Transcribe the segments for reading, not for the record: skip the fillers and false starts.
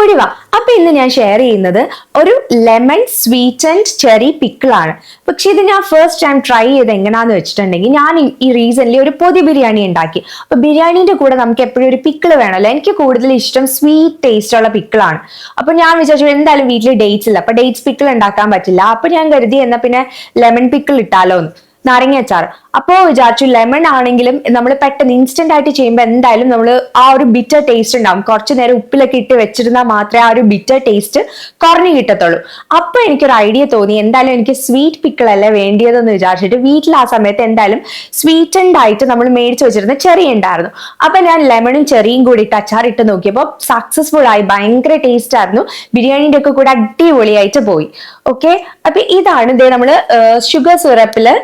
ഓടി വാ. അപ്പൊ ഇന്ന് ഞാൻ ഷെയർ ചെയ്യുന്നത് ഒരു lemon sweet and cherry pickle ആണ്. പക്ഷെ ഇത് ഞാൻ ഫസ്റ്റ് ടൈം ട്രൈ ചെയ്ത് എങ്ങനെയാന്ന് വെച്ചിട്ടുണ്ടെങ്കിൽ, ഞാൻ ഈ റീസെന്റ് ഒരു പൊതി ബിരിയാണി ഉണ്ടാക്കി. അപ്പൊ ബിരിയാണിന്റെ കൂടെ നമുക്ക് എപ്പോഴും ഒരു പിക്കിള് വേണമല്ലോ. എനിക്ക് കൂടുതൽ ഇഷ്ടം സ്വീറ്റ് ടേസ്റ്റ് ഉള്ള പിക്കിളാണ്. അപ്പൊ ഞാൻ വിചാരിച്ചു എന്തായാലും വീട്ടിൽ ഡേറ്റ്സ് ഇല്ല, അപ്പൊ ഡേറ്റ്സ് പിക്കിൾ ഉണ്ടാക്കാൻ പറ്റില്ല. അപ്പൊ ഞാൻ കരുതി എന്നാ പിന്നെ ലെമൺ പിക്കിൾ ഇട്ടാലോ എന്ന്, നാരങ്ങ അച്ചാർ. അപ്പോ വിചാരിച്ചു ലെമൺ ആണെങ്കിലും നമ്മൾ പെട്ടെന്ന് ഇൻസ്റ്റന്റ് ആയിട്ട് ചെയ്യുമ്പോൾ എന്തായാലും നമ്മൾ ആ ഒരു ബിറ്റർ ടേസ്റ്റ് ഉണ്ടാവും. കുറച്ചു നേരം ഉപ്പിലൊക്കെ ഇട്ട് വെച്ചിരുന്നാൽ മാത്രമേ ആ ഒരു ബിറ്റർ ടേസ്റ്റ് കുറഞ്ഞു കിട്ടത്തുള്ളൂ. അപ്പൊ എനിക്കൊരു ഐഡിയ തോന്നി, എന്തായാലും എനിക്ക് സ്വീറ്റ് പിക്കിൾ അല്ലേ വേണ്ടിയതെന്ന് വിചാരിച്ചിട്ട് വീട്ടിൽ ആ സമയത്ത് എന്തായാലും സ്വീറ്റൻഡ് ആയിട്ട് നമ്മൾ മേടിച്ചു വെച്ചിരുന്ന ചെറി ഉണ്ടായിരുന്നു. അപ്പൊ ഞാൻ ലെമണും ചെറിയും കൂടി ഇട്ട് അച്ചാർ ഇട്ട് നോക്കിയപ്പോൾ സക്സസ്ഫുൾ ആയി, ഭയങ്കര ടേസ്റ്റ് ആയിരുന്നു. ബിരിയാണിന്റെ ഒക്കെ കൂടെ അടിപൊളിയായിട്ട് പോയി. ഓക്കെ, അപ്പൊ ഇതാണ് ഇതേ നമ്മള് ഷുഗർ സിറപ്പില്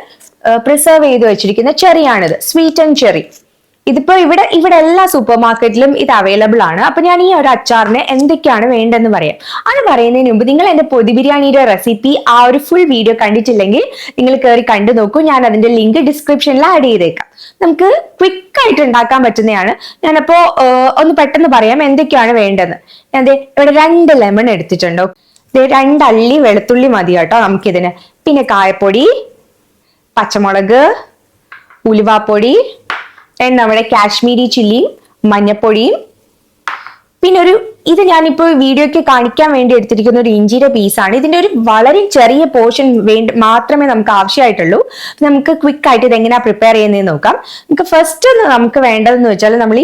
പ്രിസർവ് ചെയ്ത് വെച്ചിരിക്കുന്ന ചെറിയാണിത്, സ്വീറ്റ് ആൻഡ് ചെറി. ഇതിപ്പോ ഇവിടെ എല്ലാ സൂപ്പർ മാർക്കറ്റിലും ഇത് അവൈലബിൾ ആണ്. അപ്പൊ ഞാൻ ഈ ഒരു അച്ചാറിന് എന്തൊക്കെയാണ് വേണ്ടെന്ന് പറയാം. അത് പറയുന്നതിന് മുമ്പ് നിങ്ങൾ എന്റെ പൊതി ബിരിയാണിയുടെ റെസിപ്പി ആ ഒരു ഫുൾ വീഡിയോ കണ്ടിട്ടില്ലെങ്കിൽ നിങ്ങൾ കയറി കണ്ടു നോക്കൂ. ഞാൻ അതിന്റെ ലിങ്ക് ഡിസ്ക്രിപ്ഷനിൽ ആഡ് ചെയ്തേക്കാം. നമുക്ക് ക്വിക്ക് ആയിട്ട് ഉണ്ടാക്കാൻ പറ്റുന്നതാണ്. ഞാനപ്പോ ഒന്ന് പെട്ടെന്ന് പറയാം എന്തൊക്കെയാണ് വേണ്ടതെന്ന്. ഞാൻ ഇവിടെ 2 ലെമൺ എടുത്തിട്ടുണ്ടോ, 2 അല്ലി വെളുത്തുള്ളി മതി കേട്ടോ നമുക്കിതിന്. പിന്നെ കായപ്പൊടി, പച്ചമുളക്, ഉലുവാപ്പൊടി, നമ്മുടെ കാശ്മീരി ചില്ലിയും മഞ്ഞപ്പൊടിയും, പിന്നെ ഇത് ഞാനിപ്പോ വീഡിയോയ്ക്ക് കാണിക്കാൻ വേണ്ടി എടുത്തിരിക്കുന്ന ഒരു ഇഞ്ചിയുടെ പീസാണ്. ഇതിന്റെ ഒരു വളരെ ചെറിയ പോർഷൻ മാത്രമേ നമുക്ക് ആവശ്യമായിട്ടുള്ളൂ. നമുക്ക് ക്വിക്ക് ആയിട്ട് ഇത് എങ്ങനെയാ പ്രിപ്പയർ ചെയ്യുന്നതെന്ന് നോക്കാം. നമുക്ക് ഫസ്റ്റ് നമുക്ക് വേണ്ടതെന്ന് വെച്ചാൽ നമ്മൾ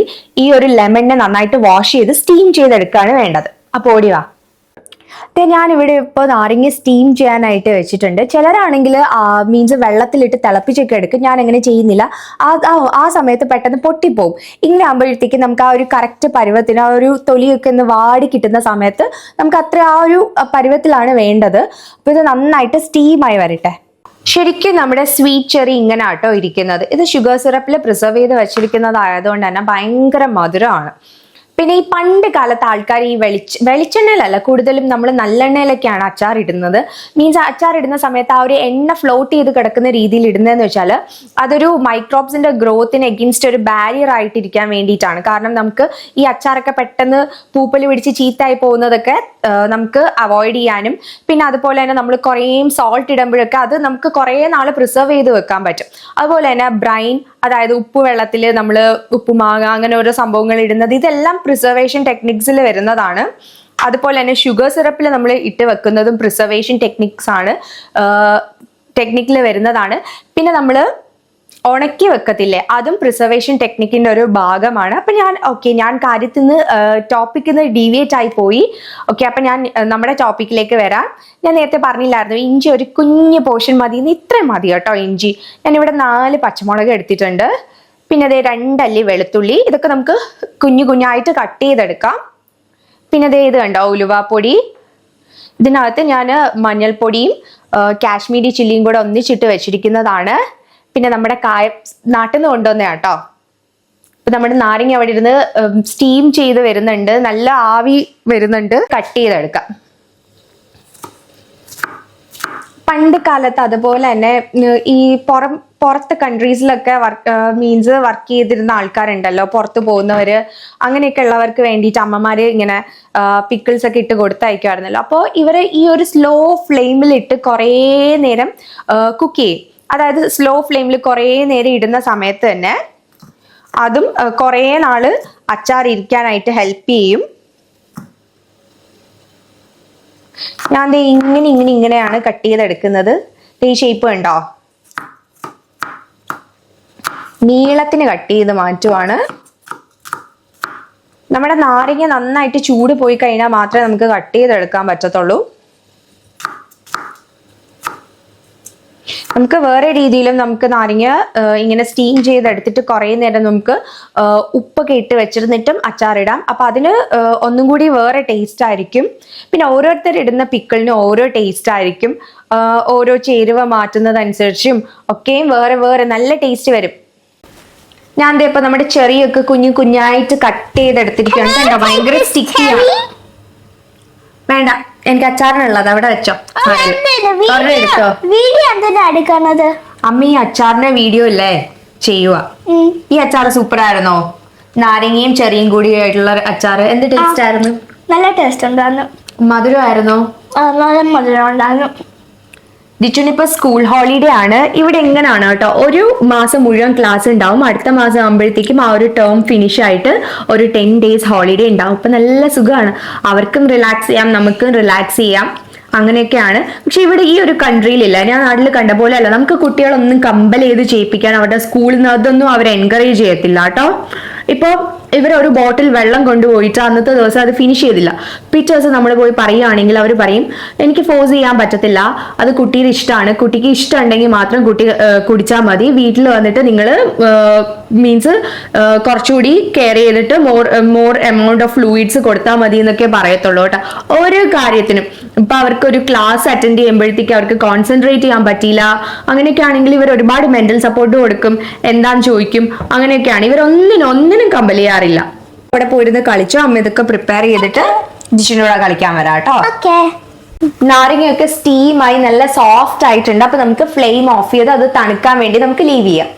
ഈ ഒരു ലെമണിനെ നന്നായിട്ട് വാഷ് ചെയ്ത് സ്റ്റീം ചെയ്തെടുക്കുകയാണ് വേണ്ടത്. അപ്പൊ ഓടി വാ. ഞാനിവിടെ ഇപ്പോൾ നാരങ്ങ സ്റ്റീം ചെയ്യാനായിട്ട് വെച്ചിട്ടുണ്ട്. ചിലരാണെങ്കിൽ മീൻസ് വെള്ളത്തിലിട്ട് തിളപ്പിച്ചൊക്കെ എടുക്കും. ഞാൻ അങ്ങനെ ചെയ്യുന്നില്ല. ആ സമയത്ത് പെട്ടെന്ന് പൊട്ടിപ്പോവും. ഇങ്ങനെ ആകുമ്പോഴത്തേക്ക് നമുക്ക് ആ ഒരു കറക്റ്റ് പരുവത്തിന് ആ ഒരു തൊലിയൊക്കെ ഒന്ന് വാടി കിട്ടുന്ന സമയത്ത് നമുക്ക് അത്ര ആ ഒരു പരുവത്തിലാണ് വേണ്ടത്. അപ്പൊ ഇത് നന്നായിട്ട് സ്റ്റീമായി വരട്ടെ. ശരിക്കും നമ്മുടെ സ്വീറ്റ് ചെറി ഇങ്ങനെ ആട്ടോ ഇരിക്കുന്നത്. ഇത് ഷുഗർ സിറപ്പിൽ പ്രിസർവ് ചെയ്ത് വെച്ചിരിക്കുന്നതായതുകൊണ്ട് തന്നെ ഭയങ്കര മധുരമാണ്. പിന്നെ ഈ പണ്ട് കാലത്ത് ആൾക്കാർ ഈ വെളിച്ചെണ്ണയിലല്ല, കൂടുതലും നമ്മൾ നല്ലെണ്ണയിലൊക്കെയാണ് അച്ചാർ ഇടുന്നത്. മീൻസ് അച്ചാർ ഇടുന്ന സമയത്ത് ആ ഒരു എണ്ണ ഫ്ലോട്ട് ചെയ്ത് കിടക്കുന്ന രീതിയിൽ ഇടുന്നതെന്ന് വെച്ചാൽ അതൊരു മൈക്രോബ്സിന്റെ ഗ്രോത്തിന് എഗെയിൻസ്റ്റ് ഒരു ബാരിയർ ആയിട്ടിരിക്കാൻ വേണ്ടിയിട്ടാണ്. കാരണം നമുക്ക് ഈ അച്ചാറൊക്കെ പെട്ടെന്ന് പൂപ്പല് പിടിച്ച് ചീത്തായി പോകുന്നതൊക്കെ നമുക്ക് അവോയ്ഡ് ചെയ്യാനും, പിന്നെ അതുപോലെ തന്നെ നമ്മൾ കുറേ സോൾട്ട് ഇടുമ്പോഴൊക്കെ അത് നമുക്ക് കുറേ നാൾ പ്രിസർവ് ചെയ്ത് വെക്കാൻ പറ്റും. അതുപോലെ തന്നെ ബ്രൈൻ, അതായത് ഉപ്പ് വെള്ളത്തിൽ നമ്മൾ ഉപ്പുമാങ്ങ അങ്ങനെ ഓരോ സംഭവങ്ങൾ ഇടുന്നത്, ഇതെല്ലാം പ്രിസർവേഷൻ ടെക്നിക്സിൽ വരുന്നതാണ്. അതുപോലെ തന്നെ ഷുഗർ സിറപ്പിൽ നമ്മൾ ഇട്ട് വെക്കുന്നതും പ്രിസർവേഷൻ ടെക്നിക്കിൽ വരുന്നതാണ്. പിന്നെ നമ്മൾ ഉണക്കി വെക്കത്തില്ലേ, അതും പ്രിസർവേഷൻ ടെക്നിക്കിന്റെ ഒരു ഭാഗമാണ്. അപ്പൊ ഞാൻ കാര്യത്തിൽ നിന്ന് ടോപ്പിക്കിൽ നിന്ന് ഡീവിയേറ്റ് ആയി പോയി. ഓക്കെ, അപ്പൊ ഞാൻ നമ്മുടെ ടോപ്പിക്കിലേക്ക് വരാം. ഞാൻ നേരത്തെ പറഞ്ഞില്ലായിരുന്നു ഇഞ്ചി ഒരു കുഞ്ഞു പോർഷൻ മതി, ഇത്രയും മതി കേട്ടോ ഇഞ്ചി. ഞാനിവിടെ 4 പച്ചമുളക് എടുത്തിട്ടുണ്ട്. പിന്നെ അതേ 2 അല്ലി വെളുത്തുള്ളി, ഇതൊക്കെ നമുക്ക് കുഞ്ഞായിട്ട് കട്ട് ചെയ്തെടുക്കാം. പിന്നെ അതേ ഇത് കണ്ടോ ഉലുവാപ്പൊടി. ഇതിനകത്ത് ഞാൻ മഞ്ഞൾപ്പൊടിയും കാശ്മീരി ചില്ലിയും കൂടെ ഒന്നിച്ചിട്ട് വെച്ചിരിക്കുന്നതാണ്. പിന്നെ നമ്മുടെ നാട്ടിൽ നിന്ന് കൊണ്ടുവന്ന കേട്ടോ. ഇപ്പൊ നമ്മുടെ നാരങ്ങ അവിടെ ഇരുന്ന് സ്റ്റീം ചെയ്ത് വരുന്നുണ്ട്, നല്ല ആവി വരുന്നുണ്ട്. കട്ട് ചെയ്തെടുക്കാം. പണ്ട് കാലത്ത് അതുപോലെ തന്നെ ഈ പുറത്ത് കൺട്രീസിലൊക്കെ വർക്ക് ചെയ്തിരുന്ന ആൾക്കാരുണ്ടല്ലോ, പുറത്ത് പോകുന്നവര്, അങ്ങനെയൊക്കെ ഉള്ളവർക്ക് വേണ്ടിയിട്ട് അമ്മമാര് ഇങ്ങനെ പിക്കിൾസ് ഒക്കെ ഇട്ട് കൊടുത്തയക്കുമായിരുന്നല്ലോ. അപ്പോൾ ഇവര് ഈ ഒരു സ്ലോ ഫ്ലെയിമിൽ ഇട്ട് കുറേ നേരം കുക്ക് ചെയ്യും. അതായത് സ്ലോ ഫ്ലെയിമിൽ കുറേ നേരം ഇടുന്ന സമയത്ത് തന്നെ അതും കുറേ നാള് അച്ചാർ ഇരിക്കാനായിട്ട് ഹെൽപ്പ് ചെയ്യും. ഞാൻ ഇങ്ങനെയാണ് കട്ട് ചെയ്തെടുക്കുന്നത്. ഈ ഷേപ്പ് കണ്ടോ, നീളത്തിന് കട്ട് ചെയ്ത് മാറ്റുവാണ്. നമ്മുടെ നാരങ്ങ നന്നായിട്ട് ചൂട് പോയി കഴിഞ്ഞാൽ മാത്രമേ നമുക്ക് കട്ട് ചെയ്തെടുക്കാൻ പറ്റത്തുള്ളൂ. നമുക്ക് വേറെ രീതിയിലും നമുക്ക് നാരങ്ങ ഇങ്ങനെ സ്റ്റീം ചെയ്തെടുത്തിട്ട് കുറേ നേരം നമുക്ക് ഉപ്പൊക്കെ ഇട്ട് വെച്ചിരുന്നിട്ടും അച്ചാറിടാം. അപ്പൊ അതിന് ഒന്നും കൂടി വേറെ ടേസ്റ്റ് ആയിരിക്കും. പിന്നെ ഓരോരുത്തർ ഇടുന്ന പിക്കിളിന് ഓരോ ടേസ്റ്റ് ആയിരിക്കും. ഓരോ ചേരുവ മാറ്റുന്നതനുസരിച്ചും ഒക്കെയും വേറെ നല്ല ടേസ്റ്റ് വരും. ഞാൻ ഇപ്പൊ നമ്മുടെ ചെറിയൊക്കെ കുഞ്ഞായിട്ട് കട്ട് ചെയ്തെടുത്തിരിക്കുകയാണ്. ഭയങ്കര സ്റ്റിക്കിയാണ്. വേണ്ട, എനിക്ക് അച്ചാറിനുള്ളത് അവിടെ വെച്ചോ. എടുത്തോ. അമ്മ ഈ അച്ചാറിന്റെ വീഡിയോ അല്ലേ ചെയ്യുക. ഈ അച്ചാർ സൂപ്പർ ആയിരുന്നോ? നാരങ്ങയും ചെറിയും കൂടി ആയിട്ടുള്ള അച്ചാർ എന്ത് ടേസ്റ്റ് ആയിരുന്നു. നല്ല ടേസ്റ്റ് ഉണ്ടായിരുന്നു. മധുരമായിരുന്നോ? നല്ല മധുരം ഉണ്ടായിരുന്നു. ഡിറ്റുനിപ്പോ സ്കൂൾ ഹോളിഡേ ആണ്. ഇവിടെ എങ്ങനെയാണ് കേട്ടോ, ഒരു മാസം മുഴുവൻ ക്ലാസ് ഉണ്ടാവും. അടുത്ത മാസം ആകുമ്പോഴത്തേക്കും ആ ഒരു ടേം ഫിനിഷ് ആയിട്ട് ഒരു 10 days ഹോളിഡേ ഉണ്ടാവും. അപ്പൊ നല്ല സുഖമാണ്, അവർക്കും റിലാക്സ് ചെയ്യാം, നമുക്കും റിലാക്സ് ചെയ്യാം, അങ്ങനെയൊക്കെയാണ്. പക്ഷെ ഇവിടെ ഈ ഒരു കൺട്രിയിലില്ല, ഞാൻ നാട്ടിൽ കണ്ട പോലെ അല്ല. നമുക്ക് കുട്ടികളൊന്നും കമ്പൽ ചെയ്ത് ചെയ്യിപ്പിക്കാൻ അവരുടെ സ്കൂളിൽ നിന്ന് അതൊന്നും അവർ എൻകറേജ് ചെയ്യത്തില്ല കേട്ടോ. ഇപ്പൊ ഇവരൊരു ബോട്ടിൽ വെള്ളം കൊണ്ടുപോയിട്ട് അന്നത്തെ ദിവസം അത് ഫിനിഷ് ചെയ്തില്ല, പിറ്റേ ദിവസം നമ്മൾ പോയി പറയുകയാണെങ്കിൽ അവർ പറയും എനിക്ക് ഫോഴ്സ് ചെയ്യാൻ പറ്റത്തില്ല, അത് കുട്ടിയുടെ ഇഷ്ടമാണ്, കുട്ടിക്ക് ഇഷ്ടമുണ്ടെങ്കിൽ മാത്രം കുട്ടി കുടിച്ചാൽ മതി, വീട്ടിൽ വന്നിട്ട് നിങ്ങൾ മീൻസ് കുറച്ചുകൂടി കെയർ ചെയ്തിട്ട് മോർ എമൗണ്ട് ഓഫ് ഫ്ലൂയിഡ്സ് കൊടുത്താൽ മതി എന്നൊക്കെ പറയത്തുള്ളൂ കേട്ടോ. ഓരോ കാര്യത്തിനും ഇപ്പൊ അവർക്ക് ഒരു ക്ലാസ് അറ്റൻഡ് ചെയ്യുമ്പോഴത്തേക്ക് അവർക്ക് കോൺസെൻട്രേറ്റ് ചെയ്യാൻ പറ്റിയില്ല, അങ്ങനെയൊക്കെ ആണെങ്കിൽ ഇവർ ഒരുപാട് മെന്റൽ സപ്പോർട്ട് കൊടുക്കും, എന്താന്ന് ചോദിക്കും, അങ്ങനെയൊക്കെയാണ്. ഇവരൊന്നിനും കമ്പൽ ചെയ്യാറില്ല. ഇവിടെ പോയിരുന്ന് കളിച്ചോ, അമ്മ ഇതൊക്കെ പ്രിപ്പയർ ചെയ്തിട്ട് ജിഷിനോട് കളിക്കാൻ വരാം കേട്ടോ. നാരങ്ങയൊക്കെ സ്റ്റീമായി നല്ല സോഫ്റ്റ് ആയിട്ടുണ്ട്. അപ്പൊ നമുക്ക് ഫ്ലെയിം ഓഫ് ചെയ്ത് അത് തണുക്കാൻ വേണ്ടി നമുക്ക് ലീവ് ചെയ്യാം.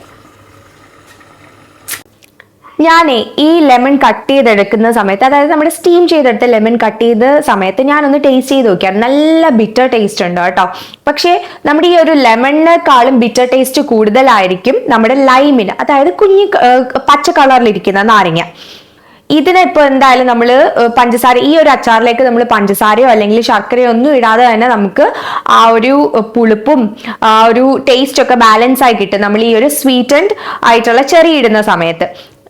ഞാനേ ഈ ലെമൺ കട്ട് ചെയ്തെടുക്കുന്ന സമയത്ത്, അതായത് നമ്മുടെ സ്റ്റീം ചെയ്തെടുത്ത ലെമൺ കട്ട് ചെയ്ത സമയത്ത് ഞാനൊന്ന് ടേസ്റ്റ് ചെയ്ത് നോക്കിയാൽ നല്ല ബിറ്റർ ടേസ്റ്റ് ഉണ്ട് കേട്ടോ. പക്ഷേ നമ്മുടെ ഈ ഒരു ലെമണിനെക്കാളും ബിറ്റർ ടേസ്റ്റ് കൂടുതലായിരിക്കും നമ്മുടെ ലൈമിന്, അതായത് കുഞ്ഞു പച്ച കളറിലിരിക്കുന്ന നാരങ്ങ. ഇതിനിപ്പോ എന്തായാലും നമ്മൾ പഞ്ചസാര, ഈ ഒരു അച്ചാറിലേക്ക് നമ്മൾ പഞ്ചസാരയോ അല്ലെങ്കിൽ ശർക്കരയോ ഒന്നും ഇടാതെ തന്നെ നമുക്ക് ആ ഒരു പുളിപ്പും ആ ഒരു ടേസ്റ്റ് ഒക്കെ ബാലൻസ് ആയി കിട്ടും നമ്മൾ ഈ ഒരു സ്വീറ്റൻഡ് ആയിട്ടുള്ള ചെറി ഇടുന്ന സമയത്ത്.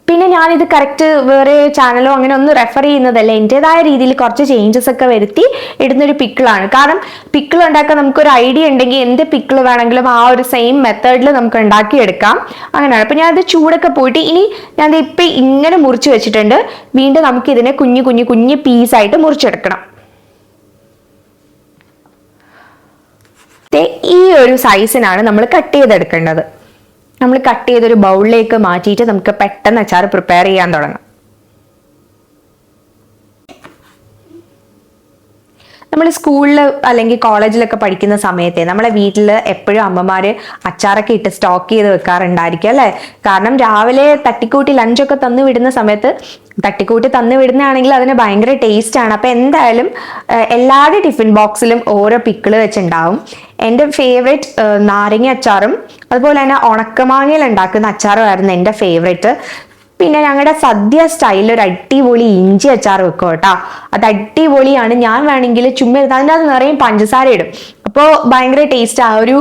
പിന്നെ ഞാനിത് കറക്റ്റ് വേറെ ചാനലോ അങ്ങനെ ഒന്നും റെഫർ ചെയ്യുന്നതല്ല, എൻ്റെതായ രീതിയിൽ കുറച്ച് ചേഞ്ചസ് ഒക്കെ വരുത്തി ഇടുന്നൊരു പിക്കിളാണ്. കാരണം പിക്കിൾ ഉണ്ടാക്കാൻ നമുക്കൊരു ഐഡിയ ഉണ്ടെങ്കിൽ എന്ത് പിക്കിൾ വേണമെങ്കിലും ആ ഒരു സെയിം മെത്തേഡിൽ നമുക്ക് ഉണ്ടാക്കിയെടുക്കാം, അങ്ങനെയാണ്. അപ്പൊ ഞാനത് ചൂടൊക്കെ പോയിട്ട് ഇനി ഞാൻ ഇപ്പൊ ഇങ്ങനെ മുറിച്ച് വെച്ചിട്ടുണ്ട്. വീണ്ടും നമുക്ക് ഇതിനെ കുഞ്ഞു പീസായിട്ട് മുറിച്ചെടുക്കണം. ഈ ഒരു സൈസിനാണ് നമ്മൾ കട്ട് ചെയ്തെടുക്കേണ്ടത്. നമ്മൾ കട്ട് ചെയ്തൊരു ബൗളിലേക്ക് മാറ്റിയിട്ട് നമുക്ക് പെട്ടെന്ന് അച്ചാർ പ്രിപ്പയർ ചെയ്യാൻ തുടങ്ങാം. നമ്മൾ സ്കൂളിൽ അല്ലെങ്കിൽ കോളേജിലൊക്കെ പഠിക്കുന്ന സമയത്തെ നമ്മളെ വീട്ടിൽ എപ്പോഴും അമ്മമാര് അച്ചാറൊക്കെ ഇട്ട് സ്റ്റോക്ക് ചെയ്ത് വെക്കാറുണ്ടായിരിക്കും അല്ലെ. കാരണം രാവിലെ തട്ടിക്കൂട്ടി ലഞ്ചൊക്കെ തന്നു വിടുന്ന സമയത്ത്, തട്ടിക്കൂട്ടി തന്നു വിടുന്നതാണെങ്കിൽ അതിന് ഭയങ്കര ടേസ്റ്റ് ആണ്. അപ്പൊ എന്തായാലും എല്ലാവരുടെ ടിഫിൻ ബോക്സിലും ഓരോ പിക്കിള് വെച്ചുണ്ടാവും. എൻ്റെ ഫേവറേറ്റ് നാരങ്ങ അച്ചാറും അതുപോലെ തന്നെ ഉണക്കമാങ്ങയിൽ ഉണ്ടാക്കുന്ന അച്ചാറുമായിരുന്നു എൻ്റെ ഫേവറേറ്റ്. പിന്നെ ഞങ്ങളുടെ സദ്യ സ്റ്റൈലിൽ ഒരു അടിപൊളി ഇഞ്ചി അച്ചാർ വെക്കും കേട്ടോ, അത് അടിപൊളിയാണ്. ഞാൻ വേണമെങ്കിൽ ചുമ്മാ അതിൻ്റെ അത് നിറയും പഞ്ചസാര ഇടും, അപ്പോൾ ഭയങ്കര ടേസ്റ്റ്, ആ ഒരു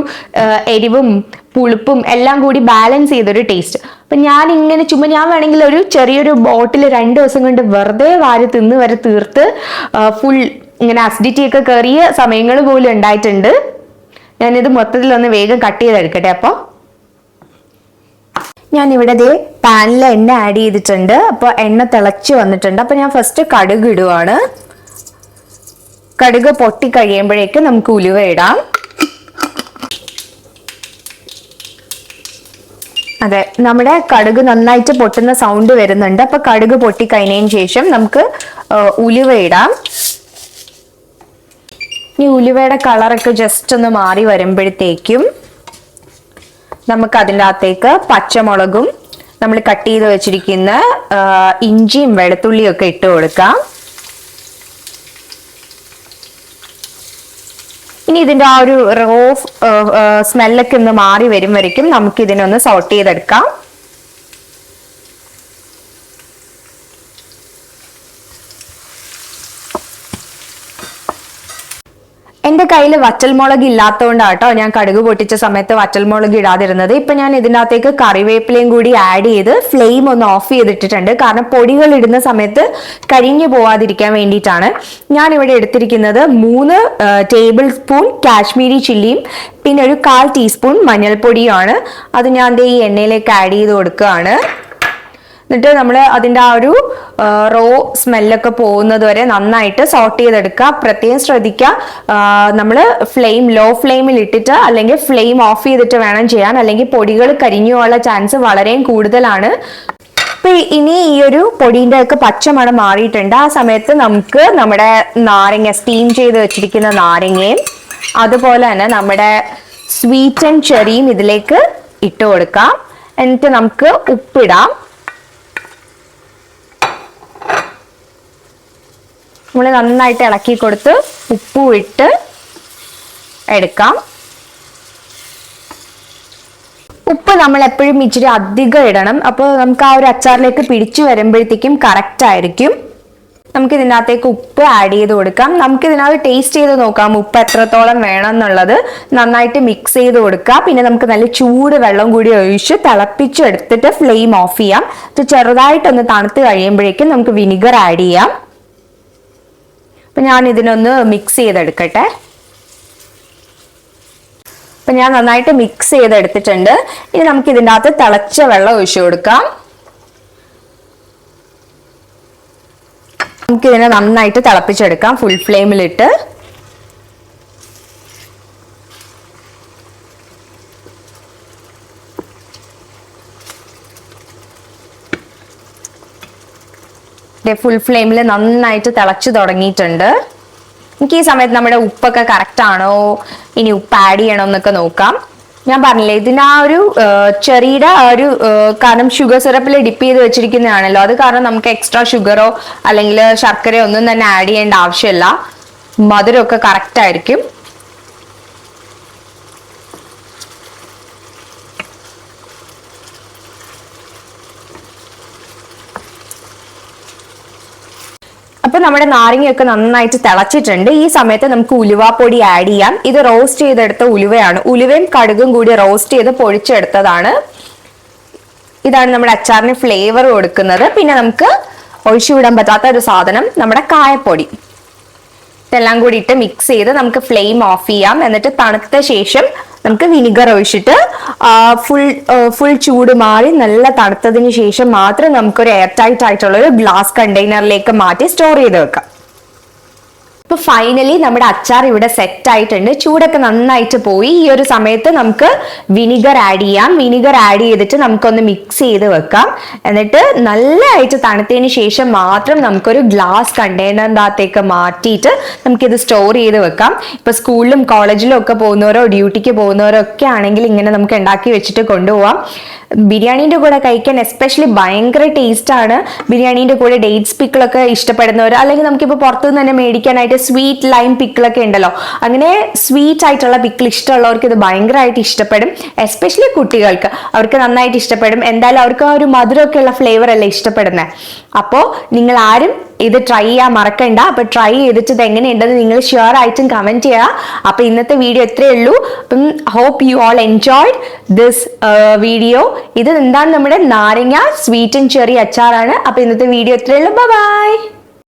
എരിവും പുളിപ്പും എല്ലാം കൂടി ബാലൻസ് ചെയ്തൊരു ടേസ്റ്റ്. അപ്പൊ ഞാൻ ഇങ്ങനെ ചുമ്മാ ഞാൻ വേണമെങ്കിൽ ഒരു ചെറിയൊരു ബോട്ടിൽ 2 ദിവസം കൊണ്ട് വെറുതെ വാരി തിന്ന് വരെ തീർത്ത് ഫുൾ ഇങ്ങനെ അസിഡിറ്റി ഒക്കെ കയറിയ സമയങ്ങൾ പോലും ഉണ്ടായിട്ടുണ്ട്. ഞാനിത് മൊത്തത്തിലൊന്ന് വേഗം കട്ട് ചെയ്തെടുക്കട്ടെ. അപ്പോൾ ഞാൻ ഇവിടെ പാനിൽ എണ്ണ ആഡ് ചെയ്തിട്ടുണ്ട്. അപ്പോൾ എണ്ണ തിളച്ച് വന്നിട്ടുണ്ട്. അപ്പോൾ ഞാൻ ഫസ്റ്റ് കടുക് ഇടുവാണ്. കടുക് പൊട്ടി കഴിയുമ്പോഴേക്കും നമുക്ക് ഉലുവ ഇടാം. അതെ, നമ്മുടെ കടുക് നന്നായിട്ട് പൊട്ടുന്ന സൗണ്ട് വരുന്നുണ്ട്. അപ്പൊ കടുക് പൊട്ടി കഴിഞ്ഞതിന് ശേഷം നമുക്ക് ഉലുവ ഇടാം. ഈ ഉലുവയുടെ കളറൊക്കെ ജസ്റ്റ് ഒന്ന് മാറി വരുമ്പോഴത്തേക്കും നമുക്ക് അതിൻ്റെ അകത്തേക്ക് പച്ചമുളകും നമ്മൾ കട്ട് ചെയ്ത് വെച്ചിരിക്കുന്ന ഇഞ്ചിയും വെളുത്തുള്ളിയും ഒക്കെ ഇട്ട് കൊടുക്കാം. ഇനി ഇതിന്റെ ആ ഒരു റോ സ്മെല്ലൊക്കെ ഒന്ന് മാറി വരും വരയ്ക്കും നമുക്ക് ഇതിനൊന്ന് സോട്ട് ചെയ്തെടുക്കാം. എന്റെ കയ്യിൽ വറ്റൽമുളക് ഇല്ലാത്തതുകൊണ്ടാട്ടോ ഞാൻ കടുക് പൊട്ടിച്ച സമയത്ത് വറ്റൽമുളക് ഇടാതിരുന്നത്. ഇപ്പൊ ഞാൻ ഇതിനകത്തേക്ക് കറിവേപ്പിലയും കൂടി ആഡ് ചെയ്ത് ഫ്ലെയിം ഒന്ന് ഓഫ് ചെയ്തിട്ടിട്ടുണ്ട്. കാരണം പൊടികൾ ഇടുന്ന സമയത്ത് കരിഞ്ഞു പോവാതിരിക്കാൻ വേണ്ടിയിട്ടാണ്. ഞാൻ ഇവിടെ എടുത്തിരിക്കുന്നത് 3 ടേബിൾ സ്പൂൺ കാശ്മീരി ചില്ലിയും പിന്നെ ഒരു 1/4 ടീസ്പൂൺ മഞ്ഞൾപ്പൊടിയുമാണ്. അത് ഞാൻ ഈ എണ്ണയിലേക്ക് ആഡ് ചെയ്ത് കൊടുക്കുകയാണ്. എന്നിട്ട് നമ്മൾ അതിൻ്റെ ആ ഒരു റോ സ്മെല്ലൊക്കെ പോകുന്നത് വരെ നന്നായിട്ട് സോട്ട് ചെയ്തെടുക്കുക. പ്രത്യേകം ശ്രദ്ധിക്കുക, നമ്മൾ ലോ ഫ്ലെയിമിൽ ഇട്ടിട്ട് അല്ലെങ്കിൽ ഫ്ലെയിം ഓഫ് ചെയ്തിട്ട് വേണം ചെയ്യാൻ, അല്ലെങ്കിൽ പൊടികൾ കരിഞ്ഞു പോകാനുള്ള ചാൻസ് വളരെ കൂടുതലാണ്. അപ്പൊ ഇനി ഈ ഒരു പൊടിയുടെ ഒക്കെ പച്ചമണം മാറിയിട്ടുണ്ട്. ആ സമയത്ത് നമുക്ക് നമ്മുടെ നാരങ്ങ, സ്റ്റീം ചെയ്ത് വെച്ചിരിക്കുന്ന നാരങ്ങയും അതുപോലെ തന്നെ നമ്മുടെ സ്വീറ്റൻ ചെറിയും ഇതിലേക്ക് ഇട്ട് കൊടുക്കാം. എന്നിട്ട് നമുക്ക് ഉപ്പിടാം. നമ്മൾ നന്നായിട്ട് ഇളക്കി കൊടുത്ത് ഉപ്പും ഇട്ട് എടുക്കാം. ഉപ്പ് നമ്മൾ എപ്പോഴും ഇച്ചിരി അധികം ഇടണം, അപ്പോൾ നമുക്ക് ആ ഒരു അച്ചാറിലേക്ക് പിടിച്ചു വരുമ്പോഴത്തേക്കും കറക്റ്റ് ആയിരിക്കും. നമുക്ക് ഇതിനകത്തേക്ക് ഉപ്പ് ആഡ് ചെയ്ത് കൊടുക്കാം. നമുക്ക് ഇതിനകത്ത് ടേസ്റ്റ് ചെയ്ത് നോക്കാം ഉപ്പ് എത്രത്തോളം വേണം എന്നുള്ളത്. നന്നായിട്ട് മിക്സ് ചെയ്ത് കൊടുക്കാം. പിന്നെ നമുക്ക് നല്ല ചൂട് വെള്ളം കൂടി ഒഴിച്ച് തിളപ്പിച്ചെടുത്തിട്ട് ഫ്ലെയിം ഓഫ് ചെയ്യാം. ഇത് ചെറുതായിട്ടൊന്ന് തണുത്ത് കഴിയുമ്പോഴേക്കും നമുക്ക് വിനിഗർ ആഡ് ചെയ്യാം. അപ്പൊ ഞാൻ ഇതിനൊന്ന് മിക്സ് ചെയ്തെടുക്കട്ടെ. അപ്പൊ ഞാൻ നന്നായിട്ട് മിക്സ് ചെയ്തെടുത്തിട്ടുണ്ട്. ഇനി നമുക്ക് ഇതിൻ്റെ അകത്ത് തിളച്ച വെള്ളം ഒഴിച്ചു കൊടുക്കാം. നമുക്ക് ഇതിനെ നന്നായിട്ട് തിളപ്പിച്ചെടുക്കാം ഫുൾ ഫ്ലെയിമിലിട്ട്. ഫുൾ ഫ്ലെയിമിൽ നന്നായിട്ട് തിളച്ചു തുടങ്ങിയിട്ടുണ്ട്. എനിക്ക് ഈ സമയത്ത് നമ്മുടെ ഉപ്പൊക്കെ കറക്റ്റ് ആണോ, ഇനി ഉപ്പ് ആഡ് ചെയ്യണോ എന്നൊക്കെ നോക്കാം. ഞാൻ പറഞ്ഞില്ലേ ഇതിന് ആ ഒരു ചെറിയുടെ ആ ഒരു കാരണം ഷുഗർ സിറപ്പിൽ ഡിപ്പ് ചെയ്ത് വെച്ചിരിക്കുന്നതാണല്ലോ, അത് കാരണം നമുക്ക് എക്സ്ട്രാ ഷുഗറോ അല്ലെങ്കിൽ ശർക്കരയോ ഒന്നും തന്നെ ആഡ് ചെയ്യേണ്ട ആവശ്യമില്ല. മധുരമൊക്കെ കറക്റ്റ് ആയിരിക്കും. അപ്പൊ നമ്മുടെ നാരങ്ങയൊക്കെ നന്നായിട്ട് തിളച്ചിട്ടുണ്ട്. ഈ സമയത്ത് നമുക്ക് ഉലുവാപ്പൊടി ആഡ് ചെയ്യാം. ഇത് റോസ്റ്റ് ചെയ്തെടുത്ത ഉലുവയാണ്. ഉലുവയും കടുകും കൂടി റോസ്റ്റ് ചെയ്ത് പൊടിച്ചെടുത്തതാണ്. ഇതാണ് നമ്മുടെ അച്ചാറിന് ഫ്ലേവർ കൊടുക്കുന്നത്. പിന്നെ നമുക്ക് ഒഴിച്ചുവിടാൻ പറ്റാത്ത ഒരു സാധനം നമ്മുടെ കായപ്പൊടി. ഇതെല്ലാം കൂടി ഇട്ട് മിക്സ് ചെയ്ത് ഫ്ലെയിം ഓഫ് ചെയ്യാം. എന്നിട്ട് തണുത്ത ശേഷം നമുക്ക് വിനിഗർ ഒഴിച്ചിട്ട് ഫുൾ ചൂട് മാറി നല്ല തണുത്തതിന് ശേഷം മാത്രം നമുക്കൊരു എയർ ടൈറ്റ് ആയിട്ടുള്ള ഒരു ഗ്ലാസ് കണ്ടെയ്നറിലേക്ക് മാറ്റി സ്റ്റോർ ചെയ്ത് വെക്കാം. ഇപ്പൊ ഫൈനലി നമ്മുടെ അച്ചാർ ഇവിടെ സെറ്റ് ആയിട്ടുണ്ട്. ചൂടൊക്കെ നന്നായിട്ട് പോയി. ഈ ഒരു സമയത്ത് നമുക്ക് വിനിഗർ ആഡ് ചെയ്യാം. വിനിഗർ ആഡ് ചെയ്തിട്ട് നമുക്കൊന്ന് മിക്സ് ചെയ്ത് വെക്കാം. എന്നിട്ട് നല്ലതായിട്ട് തണുത്തതിന് ശേഷം മാത്രം നമുക്കൊരു ഗ്ലാസ് കണ്ടെയ്നറിൻ്റെ അകത്തേക്ക് മാറ്റിയിട്ട് നമുക്കിത് സ്റ്റോർ ചെയ്ത് വെക്കാം. ഇപ്പൊ സ്കൂളിലും കോളേജിലും ഒക്കെ പോകുന്നവരോ ഡ്യൂട്ടിക്ക് പോകുന്നവരോ ഒക്കെ ആണെങ്കിൽ ഇങ്ങനെ നമുക്ക് ഉണ്ടാക്കി വെച്ചിട്ട് കൊണ്ടുപോകാം. ബിരിയാണീൻ്റെ കൂടെ കഴിക്കാൻ എസ്പെഷ്യലി ഭയങ്കര ടേസ്റ്റ് ആണ്. ബിരിയാണീൻ്റെ കൂടെ ഡേറ്റ്സ് പിക്കിളൊക്കെ ഇഷ്ടപ്പെടുന്നവർ, അല്ലെങ്കിൽ നമുക്കിപ്പോൾ പുറത്തുനിന്ന് തന്നെ മേടിക്കാനായിട്ട് സ്വീറ്റ് ലൈം പിക്കിളൊക്കെ ഉണ്ടല്ലോ, അങ്ങനെ സ്വീറ്റ് ആയിട്ടുള്ള പിക്കിൾ ഇഷ്ടമുള്ളവർക്ക് ഇത് ഭയങ്കരമായിട്ട് ഇഷ്ടപ്പെടും. എസ്പെഷ്യലി കുട്ടികൾക്ക് അവർക്ക് നന്നായിട്ട് ഇഷ്ടപ്പെടും. എന്തായാലും അവർക്ക് ആ ഒരു മധുരമൊക്കെ ഉള്ള ഫ്ലേവർ അല്ലേ ഇഷ്ടപ്പെടുന്നത്. അപ്പോൾ നിങ്ങൾ ആരും ഇത് ട്രൈ ചെയ്യാൻ മറക്കണ്ട. അപ്പൊ ട്രൈ ചെയ്തിട്ട് ഇത് എങ്ങനെയുണ്ടെന്ന് നിങ്ങൾ ഷുവർ ആയിട്ടും കമന്റ് ചെയ്യുക. അപ്പൊ ഇന്നത്തെ വീഡിയോ ഇത്രയേ ഉള്ളൂ. അപ്പം hope you all enjoyed this video. ഇത് എന്താണ് നമ്മുടെ നാരങ്ങ സ്വീറ്റ് ആൻഡ് ചെറി അച്ചാറാണ്. അപ്പൊ ഇന്നത്തെ വീഡിയോ ഇത്രയേ ഉള്ളൂ. ബൈ.